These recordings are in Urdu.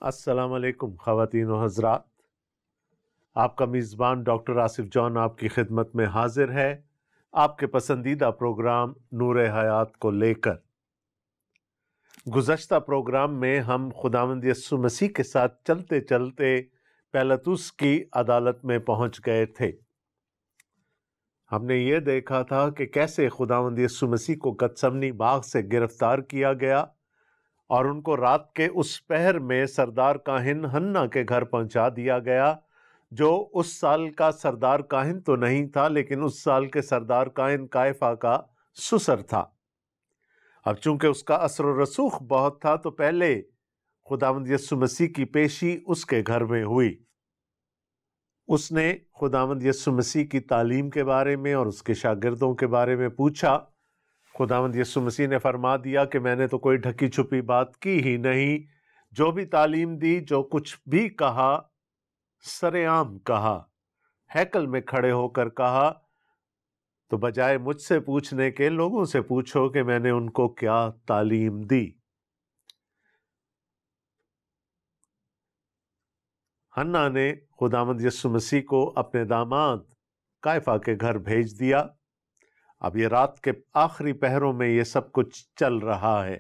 السلام علیکم خواتین و حضرات، آپ کا میزبان ڈاکٹر آصف جان آپ کی خدمت میں حاضر ہے، آپ کے پسندیدہ پروگرام نور حیات کو لے کر۔ گزشتہ پروگرام میں ہم خداوند یسوع مسیح کے ساتھ چلتے چلتے پیلاطس کی عدالت میں پہنچ گئے تھے۔ ہم نے یہ دیکھا تھا کہ کیسے خداوند یسوع مسیح کو گتسمنی باغ سے گرفتار کیا گیا اور ان کو رات کے اس پہر میں سردار کاہن حنا کے گھر پہنچا دیا گیا، جو اس سال کا سردار کاہن تو نہیں تھا لیکن اس سال کے سردار کاہن قیافہ کا سسر تھا۔ اب چونکہ اس کا اثر و رسوخ بہت تھا تو پہلے خداوند یسوع مسیح کی پیشی اس کے گھر میں ہوئی۔ اس نے خداوند یسوع مسیح کی تعلیم کے بارے میں اور اس کے شاگردوں کے بارے میں پوچھا۔ خداوند یسوع مسیح نے فرما دیا کہ میں نے تو کوئی ڈھکی چھپی بات کی ہی نہیں، جو بھی تعلیم دی، جو کچھ بھی کہا، سرے عام کہا، ہیکل میں کھڑے ہو کر کہا، تو بجائے مجھ سے پوچھنے کے لوگوں سے پوچھو کہ میں نے ان کو کیا تعلیم دی۔ حنا نے خداوند یسوع مسیح کو اپنے داماد قیافہ کے گھر بھیج دیا۔ اب یہ رات کے آخری پہروں میں یہ سب کچھ چل رہا ہے،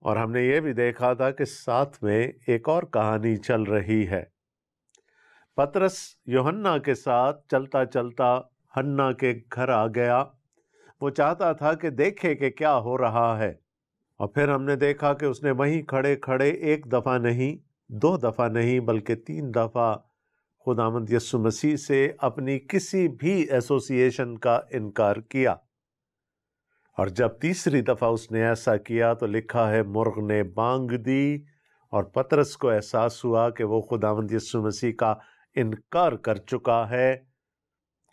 اور ہم نے یہ بھی دیکھا تھا کہ ساتھ میں ایک اور کہانی چل رہی ہے۔ پطرس یوحنا کے ساتھ چلتا چلتا حنا کے گھر آ گیا۔ وہ چاہتا تھا کہ دیکھے کہ کیا ہو رہا ہے، اور پھر ہم نے دیکھا کہ اس نے وہیں کھڑے کھڑے ایک دفعہ نہیں، دو دفعہ نہیں، بلکہ 3 دفعہ خداوند یسوع مسیح سے اپنی کسی بھی ایسوسییشن کا انکار کیا، اور جب تیسری دفعہ اس نے ایسا کیا تو لکھا ہے مرغ نے بانگ دی، اور پطرس کو احساس ہوا کہ وہ خداوند یسوع مسیح کا انکار کر چکا ہے۔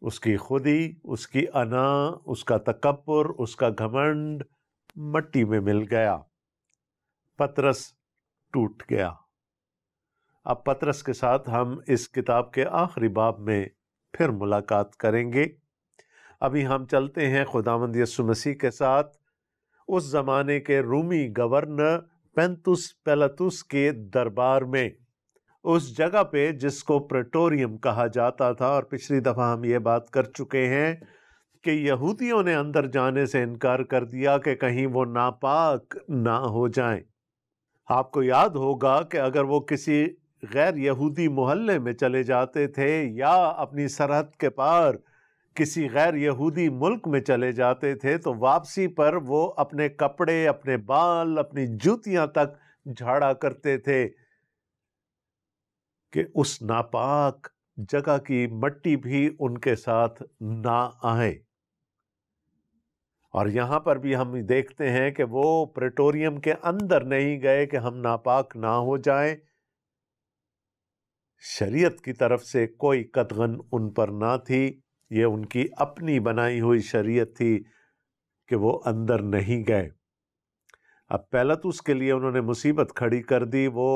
اس کی خودی، اس کی انا، اس کا تکبر، اس کا گھمنڈ مٹی میں مل گیا۔ پطرس ٹوٹ گیا۔ اب پطرس کے ساتھ ہم اس کتاب کے آخری باب میں پھر ملاقات کریں گے۔ ابھی ہم چلتے ہیں خداوند یسوع مسیح کے ساتھ اس زمانے کے رومی گورنر پینتس پیلاطس کے دربار میں، اس جگہ پہ جس کو پریٹوریم کہا جاتا تھا، اور پچھلی دفعہ ہم یہ بات کر چکے ہیں کہ یہودیوں نے اندر جانے سے انکار کر دیا کہ کہیں وہ ناپاک نہ ہو جائیں۔ آپ کو یاد ہوگا کہ اگر وہ کسی غیر یہودی محلے میں چلے جاتے تھے یا اپنی سرحد کے پار کسی غیر یہودی ملک میں چلے جاتے تھے تو واپسی پر وہ اپنے کپڑے، اپنے بال، اپنی جوتیاں تک جھاڑا کرتے تھے کہ اس ناپاک جگہ کی مٹی بھی ان کے ساتھ نہ آئے۔ اور یہاں پر بھی ہم دیکھتے ہیں کہ وہ پریٹوریم کے اندر نہیں گئے کہ ہم ناپاک نہ ہو جائیں۔ شریعت کی طرف سے کوئی قدغن ان پر نہ تھی، یہ ان کی اپنی بنائی ہوئی شریعت تھی کہ وہ اندر نہیں گئے۔ اب پیلاطس کے لیے انہوں نے مصیبت کھڑی کر دی۔ وہ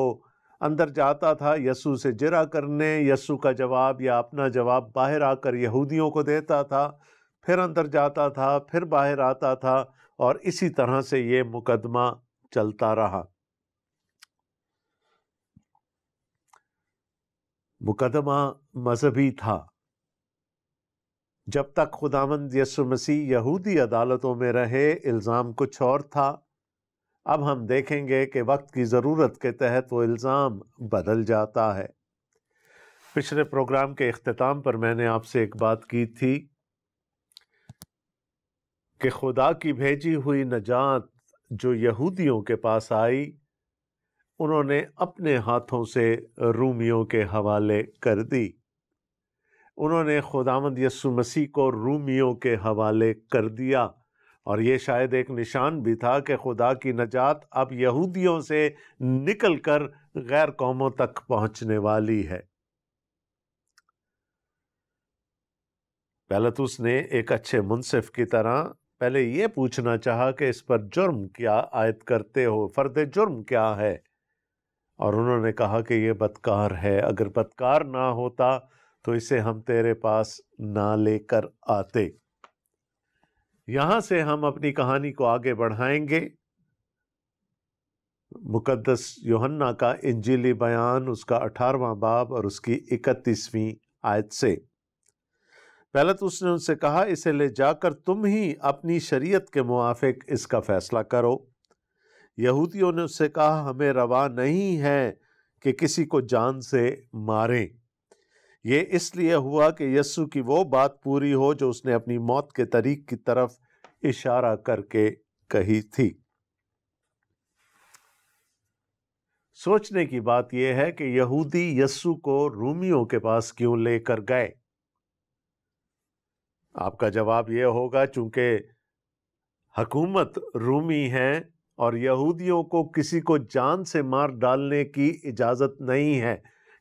اندر جاتا تھا یسوع سے جرح کرنے، یسوع کا جواب یا اپنا جواب باہر آ کر یہودیوں کو دیتا تھا، پھر اندر جاتا تھا، پھر باہر آتا تھا، اور اسی طرح سے یہ مقدمہ چلتا رہا۔ مقدمہ مذہبی تھا۔ جب تک خداوند یسوع مسیح یہودی عدالتوں میں رہے الزام کچھ اور تھا۔ اب ہم دیکھیں گے کہ وقت کی ضرورت کے تحت وہ الزام بدل جاتا ہے۔ پچھلے پروگرام کے اختتام پر میں نے آپ سے ایک بات کی تھی کہ خدا کی بھیجی ہوئی نجات جو یہودیوں کے پاس آئی، انہوں نے اپنے ہاتھوں سے رومیوں کے حوالے کر دی۔ انہوں نے خداوند یسوع مسیح کو رومیوں کے حوالے کر دیا، اور یہ شاید ایک نشان بھی تھا کہ خدا کی نجات اب یہودیوں سے نکل کر غیر قوموں تک پہنچنے والی ہے۔ پیلاطس نے ایک اچھے منصف کی طرح پہلے یہ پوچھنا چاہا کہ اس پر جرم کیا عائد کرتے ہو، فرد جرم کیا ہے، اور انہوں نے کہا کہ یہ بدکار ہے، اگر بدکار نہ ہوتا تو اسے ہم تیرے پاس نہ لے کر آتے۔ یہاں سے ہم اپنی کہانی کو آگے بڑھائیں گے۔ مقدس یوحنا کا انجیلی بیان اس کا 18واں باب اور اس کی 31ویں آیت سے۔ پیلاطس نے ان سے کہا، اسے لے جا کر تم ہی اپنی شریعت کے موافق اس کا فیصلہ کرو۔ یہودیوں نے اس سے کہا، ہمیں روا نہیں ہے کہ کسی کو جان سے ماریں۔ یہ اس لیے ہوا کہ یسوع کی وہ بات پوری ہو جو اس نے اپنی موت کے طریق کی طرف اشارہ کر کے کہی تھی۔ سوچنے کی بات یہ ہے کہ یہودی یسوع کو رومیوں کے پاس کیوں لے کر گئے؟ آپ کا جواب یہ ہوگا، چونکہ حکومت رومی ہے اور یہودیوں کو کسی کو جان سے مار ڈالنے کی اجازت نہیں ہے،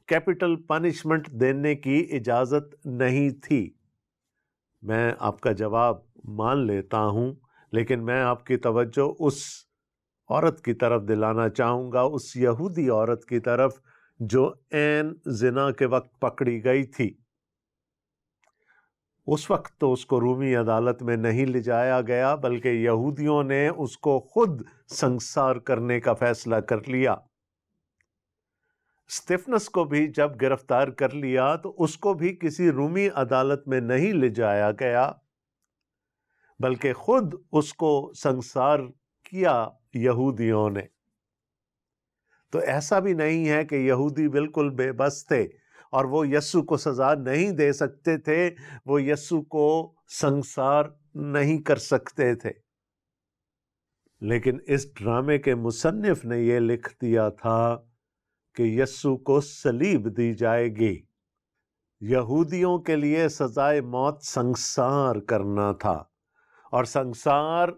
کیپٹل پنشمنٹ دینے کی اجازت نہیں تھی۔ میں آپ کا جواب مان لیتا ہوں، لیکن میں آپ کی توجہ اس عورت کی طرف دلانا چاہوں گا، اس یہودی عورت کی طرف جو عین زنا کے وقت پکڑی گئی تھی۔ اس وقت تو اس کو رومی عدالت میں نہیں لے جایا گیا، بلکہ یہودیوں نے اس کو خود سنسار کرنے کا فیصلہ کر لیا۔ استفنس کو بھی جب گرفتار کر لیا تو اس کو بھی کسی رومی عدالت میں نہیں لے جایا گیا، بلکہ خود اس کو سنسار کیا یہودیوں نے۔ تو ایسا بھی نہیں ہے کہ یہودی بالکل بے بس تھے اور وہ یسوع کو سزا نہیں دے سکتے تھے، وہ یسوع کو سنسار نہیں کر سکتے تھے۔ لیکن اس ڈرامے کے مصنف نے یہ لکھ دیا تھا کہ یسوع کو صلیب دی جائے گی۔ یہودیوں کے لیے سزائے موت سنسار کرنا تھا، اور سنسار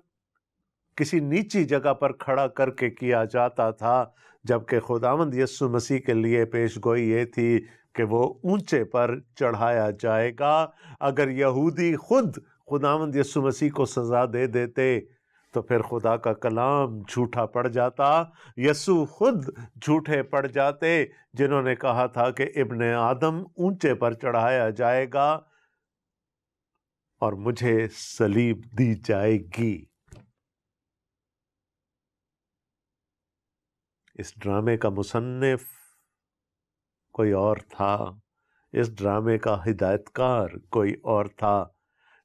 کسی نیچی جگہ پر کھڑا کر کے کیا جاتا تھا، جبکہ خداوند یسوع مسیح کے لیے پیش گوئی یہ تھی کہ وہ اونچے پر چڑھایا جائے گا۔ اگر یہودی خود خداوند یسوع مسیح کو سزا دے دیتے تو پھر خدا کا کلام جھوٹا پڑ جاتا، یسوع خود جھوٹے پڑ جاتے جنہوں نے کہا تھا کہ ابن آدم اونچے پر چڑھایا جائے گا اور مجھے صلیب دی جائے گی۔ اس ڈرامے کا مصنف کوئی اور تھا، اس ڈرامے کا ہدایت کار کوئی اور تھا۔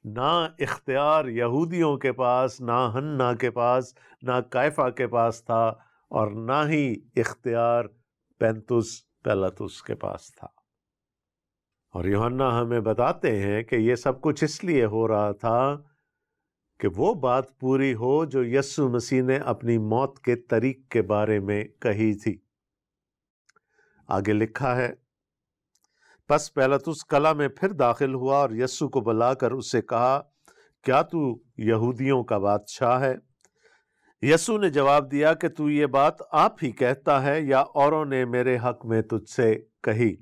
نہ اختیار یہودیوں کے پاس، نہ حنا کے پاس، نہ کائفہ کے پاس تھا، اور نہ ہی اختیار پینتس پیلاطس کے پاس تھا۔ اور یوحنا ہمیں بتاتے ہیں کہ یہ سب کچھ اس لیے ہو رہا تھا کہ وہ بات پوری ہو جو یسوع مسیح نے اپنی موت کے طریق کے بارے میں کہی تھی۔ آگے لکھا ہے، پس پیلاطس قلعہ میں پھر داخل ہوا اور یسوع کو بلا کر اس سے کہا، کیا تو یہودیوں کا بادشاہ ہے؟ یسوع نے جواب دیا کہ تو یہ بات آپ ہی کہتا ہے یا اوروں نے میرے حق میں تجھ سے کہی؟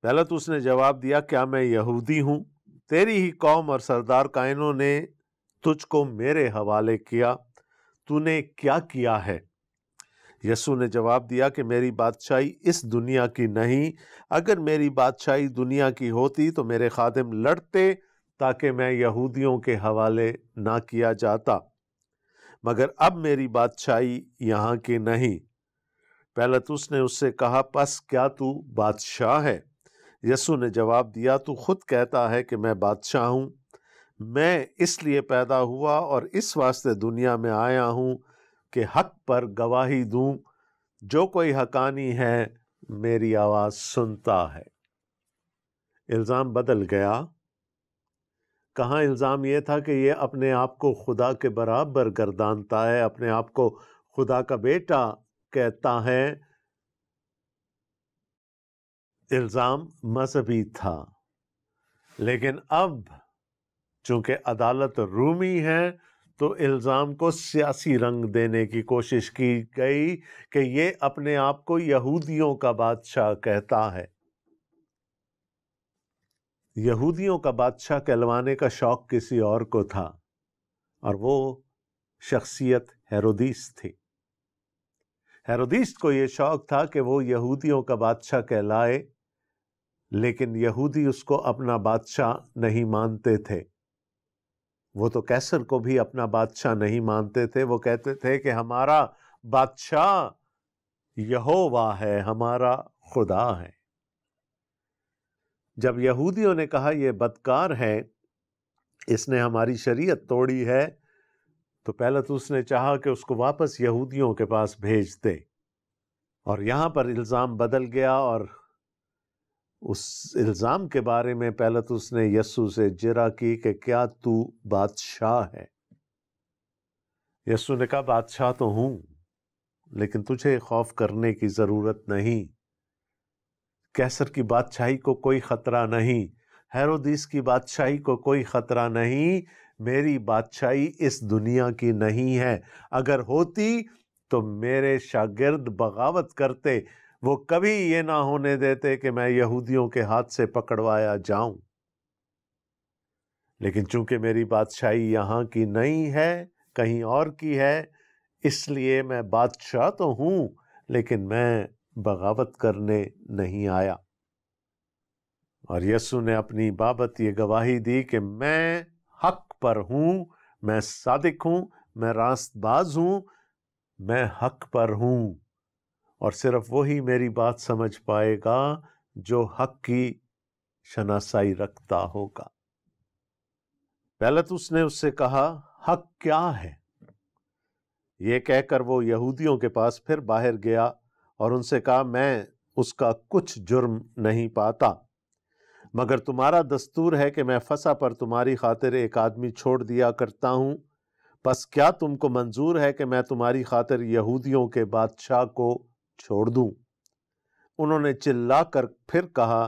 پیلاطس نے جواب دیا، کیا میں یہودی ہوں؟ تیری ہی قوم اور سردار کائنوں نے تجھ کو میرے حوالے کیا، تو نے کیا کیا ہے؟ یسوع نے جواب دیا کہ میری بادشاہی اس دنیا کی نہیں، اگر میری بادشاہی دنیا کی ہوتی تو میرے خادم لڑتے تاکہ میں یہودیوں کے حوالے نہ کیا جاتا، مگر اب میری بادشاہی یہاں کی نہیں۔ پیلاطس نے اس سے کہا، پس کیا تو بادشاہ ہے؟ یسوع نے جواب دیا، تو خود کہتا ہے کہ میں بادشاہ ہوں۔ میں اس لیے پیدا ہوا اور اس واسطے دنیا میں آیا ہوں کہ حق پر گواہی دوں، جو کوئی حقانی ہے میری آواز سنتا ہے۔ الزام بدل گیا۔ کہاں الزام یہ تھا کہ یہ اپنے آپ کو خدا کے برابر گردانتا ہے، اپنے آپ کو خدا کا بیٹا کہتا ہے۔ الزام مذہبی تھا، لیکن اب چونکہ عدالت رومی ہے تو الزام کو سیاسی رنگ دینے کی کوشش کی گئی کہ یہ اپنے آپ کو یہودیوں کا بادشاہ کہتا ہے۔ یہودیوں کا بادشاہ کہلوانے کا شوق کسی اور کو تھا، اور وہ شخصیت ہیرودیس تھی۔ ہیرودیس کو یہ شوق تھا کہ وہ یہودیوں کا بادشاہ کہلائے، لیکن یہودی اس کو اپنا بادشاہ نہیں مانتے تھے۔ وہ تو کیسر کو بھی اپنا بادشاہ نہیں مانتے تھے، وہ کہتے تھے کہ ہمارا بادشاہ یہوہ ہے، ہمارا خدا ہے۔ جب یہودیوں نے کہا یہ بدکار ہے، اس نے ہماری شریعت توڑی ہے، تو پیلاطس نے چاہا کہ اس کو واپس یہودیوں کے پاس بھیج دے، اور یہاں پر الزام بدل گیا، اور اس الزام کے بارے میں پیلاطس نے یسوع سے جرا کی کہ کیا تو بادشاہ ہے؟ یسوع نے کہا بادشاہ تو ہوں، لیکن تجھے خوف کرنے کی ضرورت نہیں، کیسر کی بادشاہی کو کوئی خطرہ نہیں، ہیرودیس کی بادشاہی کو کوئی خطرہ نہیں، میری بادشاہی اس دنیا کی نہیں ہے، اگر ہوتی تو میرے شاگرد بغاوت کرتے، وہ کبھی یہ نہ ہونے دیتے کہ میں یہودیوں کے ہاتھ سے پکڑوایا جاؤں، لیکن چونکہ میری بادشاہی یہاں کی نہیں ہے، کہیں اور کی ہے، اس لیے میں بادشاہ تو ہوں، لیکن میں بغاوت کرنے نہیں آیا۔ اور یسوع نے اپنی بابت یہ گواہی دی کہ میں حق پر ہوں، میں صادق ہوں، میں راست باز ہوں، میں حق پر ہوں، اور صرف وہی میری بات سمجھ پائے گا جو حق کی شناسائی رکھتا ہوگا۔ پیلاطس نے اس سے کہا حق کیا ہے؟ یہ کہہ کر وہ یہودیوں کے پاس پھر باہر گیا اور ان سے کہا میں اس کا کچھ جرم نہیں پاتا، مگر تمہارا دستور ہے کہ میں فسح پر تمہاری خاطر ایک آدمی چھوڑ دیا کرتا ہوں، پس کیا تم کو منظور ہے کہ میں تمہاری خاطر یہودیوں کے بادشاہ کو چھوڑ دوں؟ انہوں نے چلا کر پھر کہا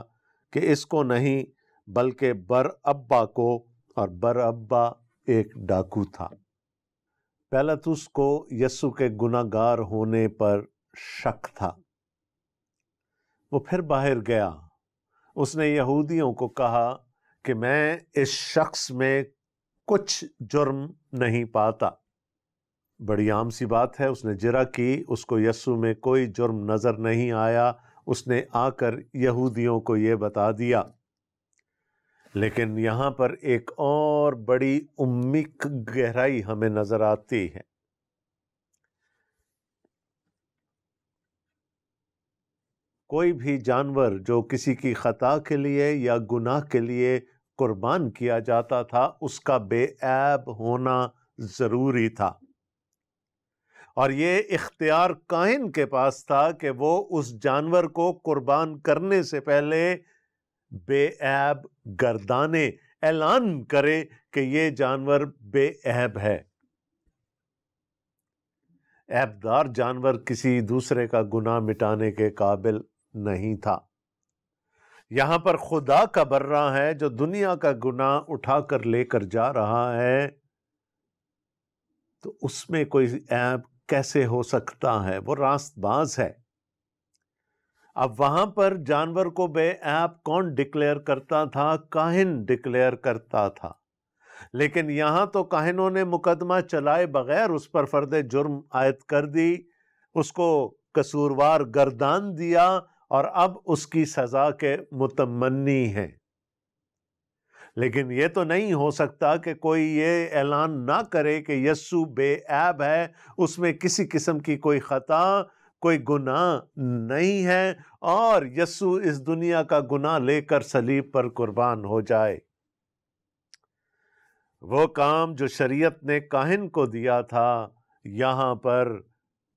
کہ اس کو نہیں، بلکہ برابا کو، اور برابا ایک ڈاکو تھا۔ پیلاطس کو یسوع کے گناہ گار ہونے پر شک تھا۔ وہ پھر باہر گیا، اس نے یہودیوں کو کہا کہ میں اس شخص میں کچھ جرم نہیں پاتا۔ بڑی عام سی بات ہے، اس نے جرا کی، اس کو یسوع میں کوئی جرم نظر نہیں آیا، اس نے آ کر یہودیوں کو یہ بتا دیا۔ لیکن یہاں پر ایک اور بڑی عمیق گہرائی ہمیں نظر آتی ہے۔ کوئی بھی جانور جو کسی کی خطا کے لیے یا گناہ کے لیے قربان کیا جاتا تھا، اس کا بے عیب ہونا ضروری تھا، اور یہ اختیار کاہن کے پاس تھا کہ وہ اس جانور کو قربان کرنے سے پہلے بے عیب گردانے، اعلان کرے کہ یہ جانور بے عیب ہے۔ عیبدار جانور کسی دوسرے کا گناہ مٹانے کے قابل نہیں تھا۔ یہاں پر خدا کا برہ ہے جو دنیا کا گناہ اٹھا کر لے کر جا رہا ہے، تو اس میں کوئی عیب کیسے ہو سکتا ہے؟ وہ راست باز ہے۔ اب وہاں پر جانور کو بے عیب کون ڈکلیئر کرتا تھا؟ کاہن ڈکلیئر کرتا تھا، لیکن یہاں تو کاہنوں نے مقدمہ چلائے بغیر اس پر فرد جرم عائد کر دی، اس کو قصوروار گردان دیا، اور اب اس کی سزا کے متمنی ہیں۔ لیکن یہ تو نہیں ہو سکتا کہ کوئی یہ اعلان نہ کرے کہ یسوع بے عیب ہے، اس میں کسی قسم کی کوئی خطا، کوئی گناہ نہیں ہے، اور یسوع اس دنیا کا گناہ لے کر صلیب پر قربان ہو جائے۔ وہ کام جو شریعت نے کاہن کو دیا تھا، یہاں پر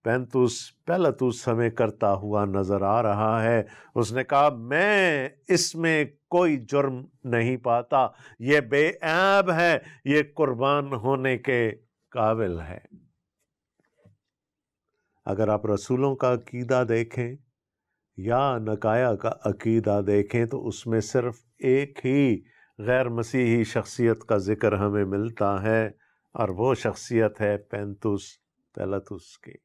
پیلاطس ہمیں کرتا ہوا نظر آ رہا ہے۔ اس نے کہا میں اس میں کوئی جرم نہیں پاتا، یہ بے عیب ہے، یہ قربان ہونے کے قابل ہے۔ اگر آپ رسولوں کا عقیدہ دیکھیں یا نکایا کا عقیدہ دیکھیں تو اس میں صرف ایک ہی غیر مسیحی شخصیت کا ذکر ہمیں ملتا ہے، اور وہ شخصیت ہے پیلاطس کی،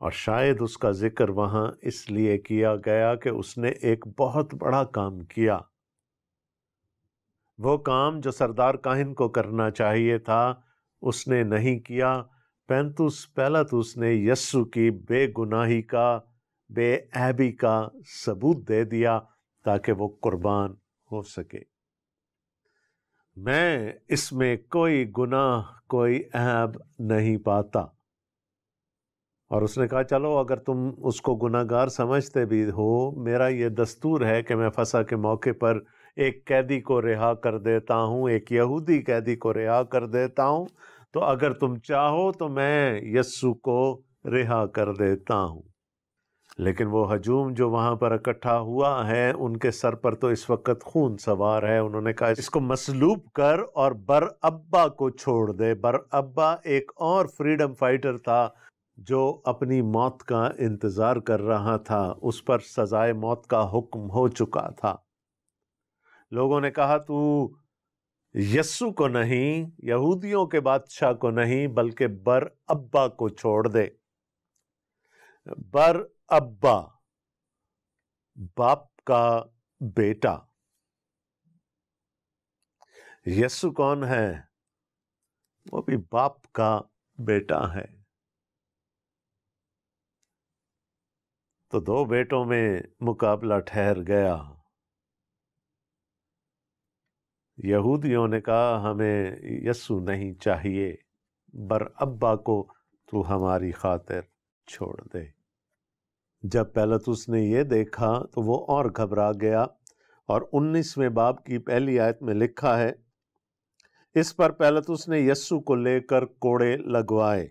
اور شاید اس کا ذکر وہاں اس لیے کیا گیا کہ اس نے ایک بہت بڑا کام کیا، وہ کام جو سردار کاہن کو کرنا چاہیے تھا اس نے نہیں کیا۔ پیلاطس نے یسوع کی بے گناہی کا، بے عیبی کا ثبوت دے دیا تاکہ وہ قربان ہو سکے۔ میں اس میں کوئی گناہ کوئی عیب نہیں پاتا۔ اور اس نے کہا چلو اگر تم اس کو گناہ گار سمجھتے بھی ہو، میرا یہ دستور ہے کہ میں فسح کے موقع پر ایک قیدی کو رہا کر دیتا ہوں، ایک یہودی قیدی کو رہا کر دیتا ہوں، تو اگر تم چاہو تو میں یسوع کو رہا کر دیتا ہوں۔ لیکن وہ ہجوم جو وہاں پر اکٹھا ہوا ہے، ان کے سر پر تو اس وقت خون سوار ہے۔ انہوں نے کہا اس کو مصلوب کر اور برابا کو چھوڑ دے۔ برابا ایک اور فریڈم فائٹر تھا جو اپنی موت کا انتظار کر رہا تھا، اس پر سزائے موت کا حکم ہو چکا تھا۔ لوگوں نے کہا تو یسوع کو نہیں، یہودیوں کے بادشاہ کو نہیں، بلکہ برابا کو چھوڑ دے۔ برابا باپ کا بیٹا۔ یسوع کون ہے؟ وہ بھی باپ کا بیٹا ہے۔ تو دو بیٹوں میں مقابلہ ٹھہر گیا۔ یہودیوں نے کہا ہمیں یسوع نہیں چاہیے، برابا کو تو ہماری خاطر چھوڑ دے۔ جب پیلاطس نے یہ دیکھا تو وہ اور گھبرا گیا، اور 19ویں باب کی پہلی آیت میں لکھا ہے، اس پر پیلاطس نے یسوع کو لے کر کوڑے لگوائے،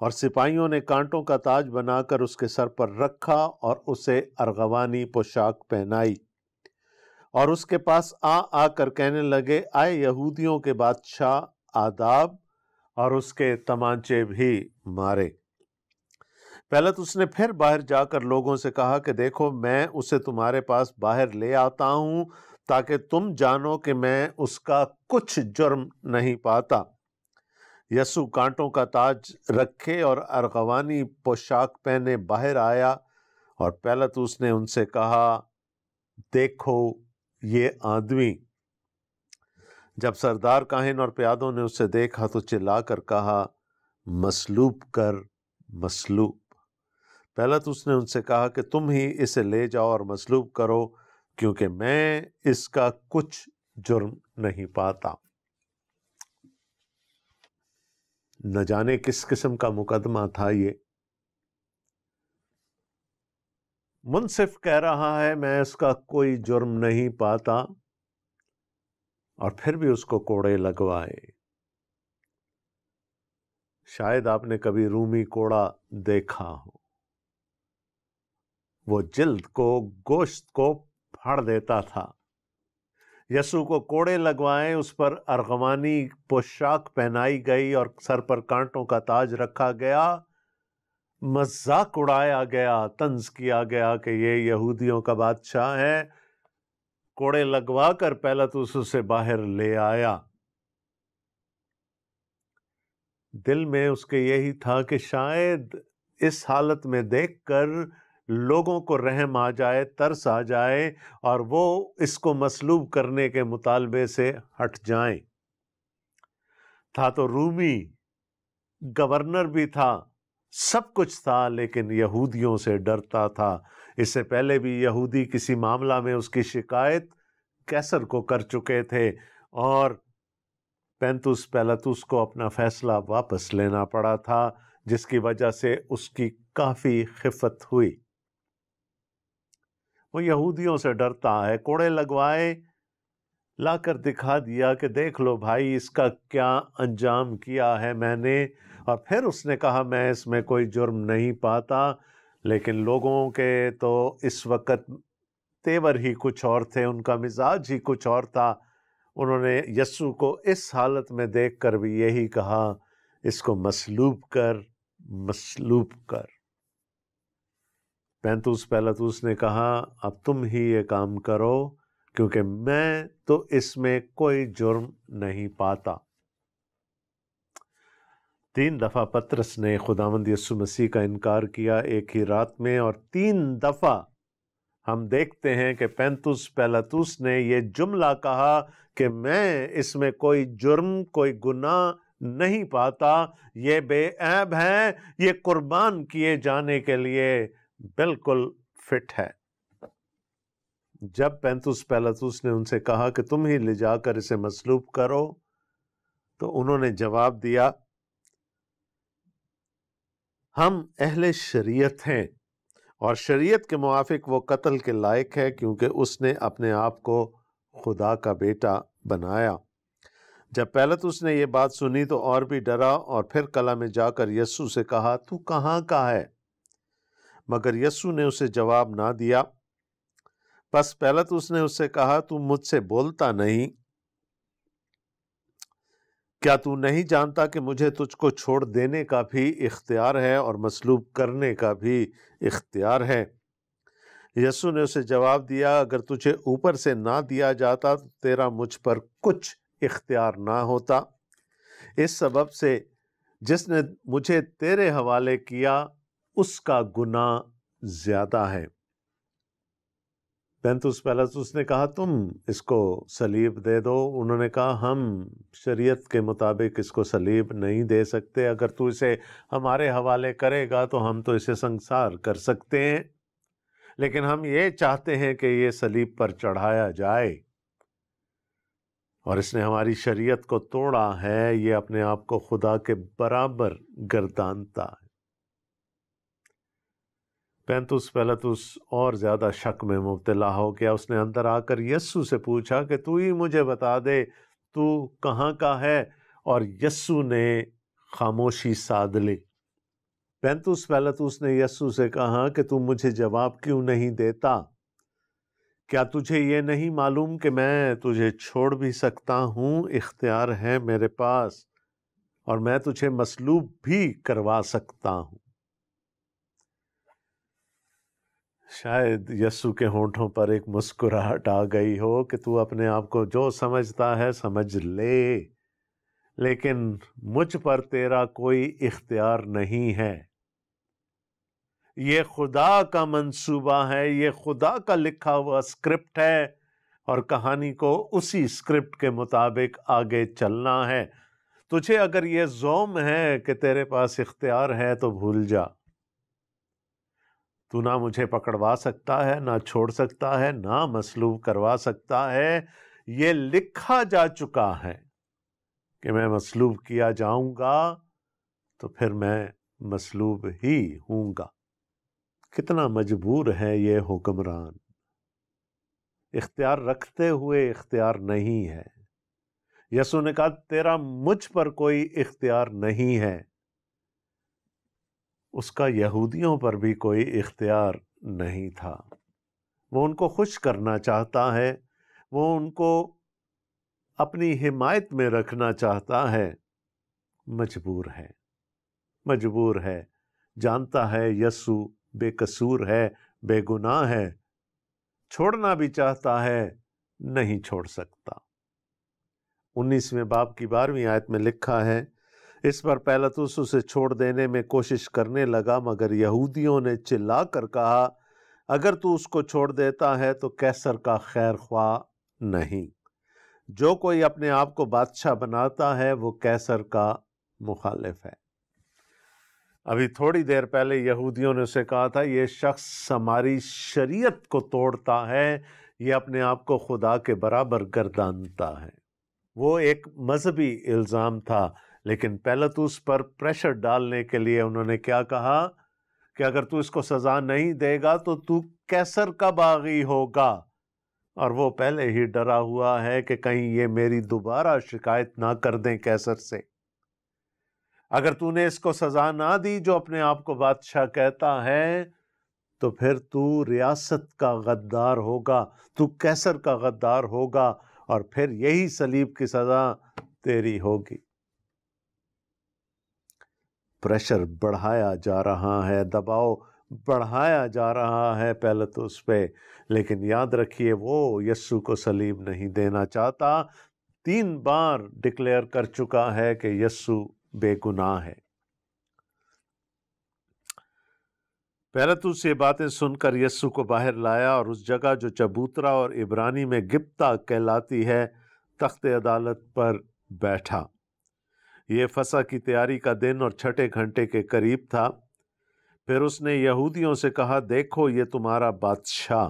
اور سپاہیوں نے کانٹوں کا تاج بنا کر اس کے سر پر رکھا اور اسے ارغوانی پوشاک پہنائی، اور اس کے پاس آ کر کہنے لگے، آئے یہودیوں کے بادشاہ، آداب، اور اس کے تمانچے بھی مارے۔ پیلاطس نے پھر باہر جا کر لوگوں سے کہا کہ دیکھو میں اسے تمہارے پاس باہر لے آتا ہوں تاکہ تم جانو کہ میں اس کا کچھ جرم نہیں پاتا۔ یسوع کانٹوں کا تاج رکھے اور ارغوانی پوشاک پہنے باہر آیا، اور پیلاطس نے ان سے کہا، دیکھو یہ آدمی۔ جب سردار کاہن اور پیادوں نے اسے دیکھا تو چلا کر کہا، مصلوب کر، مصلوب۔ پیلاطس نے ان سے کہا کہ تم ہی اسے لے جاؤ اور مصلوب کرو، کیونکہ میں اس کا کچھ جرم نہیں پاتا۔ نہ جانے کس قسم کا مقدمہ تھا یہ۔ منصف کہہ رہا ہے میں اس کا کوئی جرم نہیں پاتا، اور پھر بھی اس کو کوڑے لگوائے۔ شاید آپ نے کبھی رومی کوڑا دیکھا ہو، وہ جلد کو، گوشت کو پھاڑ دیتا تھا۔ یسوع کو کوڑے لگوائے، اس پر ارغوانی پوشاک پہنائی گئی اور سر پر کانٹوں کا تاج رکھا گیا، مذاق اڑایا گیا، طنز کیا گیا کہ یہ یہودیوں کا بادشاہ ہے۔ کوڑے لگوا کر پیلاطس اسے باہر لے آیا۔ دل میں اس کے یہی تھا کہ شاید اس حالت میں دیکھ کر لوگوں کو رحم آ جائے، ترس آ جائے، اور وہ اس کو مصلوب کرنے کے مطالبے سے ہٹ جائیں۔ تھا تو رومی، گورنر بھی تھا، سب کچھ تھا، لیکن یہودیوں سے ڈرتا تھا۔ اس سے پہلے بھی یہودی کسی معاملہ میں اس کی شکایت قیصر کو کر چکے تھے، اور پینتوس پیلاطس کو اپنا فیصلہ واپس لینا پڑا تھا، جس کی وجہ سے اس کی کافی خفت ہوئی۔ وہ یہودیوں سے ڈرتا ہے۔ کوڑے لگوائے، لا کر دکھا دیا کہ دیکھ لو بھائی اس کا کیا انجام کیا ہے میں نے، اور پھر اس نے کہا میں اس میں کوئی جرم نہیں پاتا۔ لیکن لوگوں کے تو اس وقت تیور ہی کچھ اور تھے، ان کا مزاج ہی کچھ اور تھا۔ انہوں نے یسوع کو اس حالت میں دیکھ کر بھی یہی کہا، اس کو مصلوب کر، مصلوب کر۔ پینتوس پیلاطس نے کہا اب تم ہی یہ کام کرو، کیونکہ میں تو اس میں کوئی جرم نہیں پاتا۔ 3 دفعہ پطرس نے خداوند یسوع مسیح کا انکار کیا ایک ہی رات میں، اور 3 دفعہ ہم دیکھتے ہیں کہ پینتوس پیلاطس نے یہ جملہ کہا کہ میں اس میں کوئی جرم، کوئی گناہ نہیں پاتا، یہ بے عیب ہے، یہ قربان کیے جانے کے لیے بالکل فٹ ہے۔ جب پینتوس پیلاطس نے ان سے کہا کہ تم ہی لے جا کر اسے مصلوب کرو، تو انہوں نے جواب دیا، ہم اہل شریعت ہیں اور شریعت کے موافق وہ قتل کے لائق ہے، کیونکہ اس نے اپنے آپ کو خدا کا بیٹا بنایا۔ جب پیلاطس نے یہ بات سنی تو اور بھی ڈرا، اور پھر قلعہ میں جا کر یسوع سے کہا، تو کہاں کا ہے؟ مگر یسوع نے اسے جواب نہ دیا۔ پس پیلاطس نے اس سے کہا، تو مجھ سے بولتا نہیں؟ کیا تو نہیں جانتا کہ مجھے تجھ کو چھوڑ دینے کا بھی اختیار ہے اور مصلوب کرنے کا بھی اختیار ہے؟ یسوع نے اسے جواب دیا، اگر تجھے اوپر سے نہ دیا جاتا تو تیرا مجھ پر کچھ اختیار نہ ہوتا۔ اس سبب سے جس نے مجھے تیرے حوالے کیا اس کا گناہ زیادہ ہے۔ پینتوس پیلاطس نے کہا، تم اس کو صلیب دے دو۔ انہوں نے کہا، ہم شریعت کے مطابق اس کو صلیب نہیں دے سکتے، اگر تو اسے ہمارے حوالے کرے گا تو ہم تو اسے سنسار کر سکتے ہیں، لیکن ہم یہ چاہتے ہیں کہ یہ صلیب پر چڑھایا جائے، اور اس نے ہماری شریعت کو توڑا ہے، یہ اپنے آپ کو خدا کے برابر گردانتا ہے۔ پینتوس پیلاطس اور زیادہ شک میں مبتلا ہو گیا۔ اس نے اندر آ کر یسوع سے پوچھا کہ تو ہی مجھے بتا دے تو کہاں کا ہے، اور یسوع نے خاموشی سادھ لی۔ پینتوس پیلاطس نے یسوع سے کہا کہ تو مجھے جواب کیوں نہیں دیتا؟ کیا تجھے یہ نہیں معلوم کہ میں تجھے چھوڑ بھی سکتا ہوں؟ اختیار ہے میرے پاس، اور میں تجھے مصلوب بھی کروا سکتا ہوں۔ شاید یسوع کے ہونٹوں پر ایک مسکراہٹ آ گئی ہو کہ تو اپنے آپ کو جو سمجھتا ہے سمجھ لے، لیکن مجھ پر تیرا کوئی اختیار نہیں ہے۔ یہ خدا کا منصوبہ ہے، یہ خدا کا لکھا ہوا اسکرپٹ ہے، اور کہانی کو اسی اسکرپٹ کے مطابق آگے چلنا ہے۔ تجھے اگر یہ زوم ہے کہ تیرے پاس اختیار ہے تو بھول جا۔ تو نہ مجھے پکڑوا سکتا ہے، نہ چھوڑ سکتا ہے، نہ مصلوب کروا سکتا ہے۔ یہ لکھا جا چکا ہے کہ میں مصلوب کیا جاؤں گا، تو پھر میں مصلوب ہی ہوں گا۔ کتنا مجبور ہے یہ حکمران، اختیار رکھتے ہوئے اختیار نہیں ہے۔ یسوع نے کہا، تیرا مجھ پر کوئی اختیار نہیں ہے۔ اس کا یہودیوں پر بھی کوئی اختیار نہیں تھا۔ وہ ان کو خوش کرنا چاہتا ہے، وہ ان کو اپنی حمایت میں رکھنا چاہتا ہے، مجبور ہے، جانتا ہے یسوع بے قصور ہے، بے گناہ ہے، چھوڑنا بھی چاہتا ہے، نہیں چھوڑ سکتا۔ 19ویں باب کی 12ویں آیت میں لکھا ہے، اس پر پیلاطس اسے چھوڑ دینے میں کوشش کرنے لگا، مگر یہودیوں نے چلا کر کہا، اگر تو اس کو چھوڑ دیتا ہے تو قیصر کا خیر خواہ نہیں۔ جو کوئی اپنے آپ کو بادشاہ بناتا ہے وہ قیصر کا مخالف ہے۔ ابھی تھوڑی دیر پہلے یہودیوں نے اسے کہا تھا، یہ شخص ہماری شریعت کو توڑتا ہے، یہ اپنے آپ کو خدا کے برابر گردانتا ہے۔ وہ ایک مذہبی الزام تھا، لیکن پیلاطس پر پریشر ڈالنے کے لیے انہوں نے کیا کہا کہ اگر تو اس کو سزا نہیں دے گا تو تو قیصر کا باغی ہوگا، اور وہ پہلے ہی ڈرا ہوا ہے کہ کہیں یہ میری دوبارہ شکایت نہ کر دیں قیصر سے۔ اگر تو نے اس کو سزا نہ دی جو اپنے آپ کو بادشاہ کہتا ہے، تو پھر تو ریاست کا غدار ہوگا، تو قیصر کا غدار ہوگا، اور پھر یہی صلیب کی سزا تیری ہوگی۔ پریشر بڑھایا جا رہا ہے، دباؤ بڑھایا جا رہا ہے پیلاطس پہ، لیکن یاد رکھیے وہ یسوع کو صلیب نہیں دینا چاہتا۔ 3 بار ڈکلیئر کر چکا ہے کہ یسوع بے گناہ ہے۔ پیلاطس یہ باتیں سن کر یسوع کو باہر لایا اور اس جگہ جو چبوترا اور عبرانی میں گبتہ کہلاتی ہے، تخت عدالت پر بیٹھا۔ یہ فسح کی تیاری کا دن اور 6 گھنٹے کے قریب تھا۔ پھر اس نے یہودیوں سے کہا، دیکھو یہ تمہارا بادشاہ۔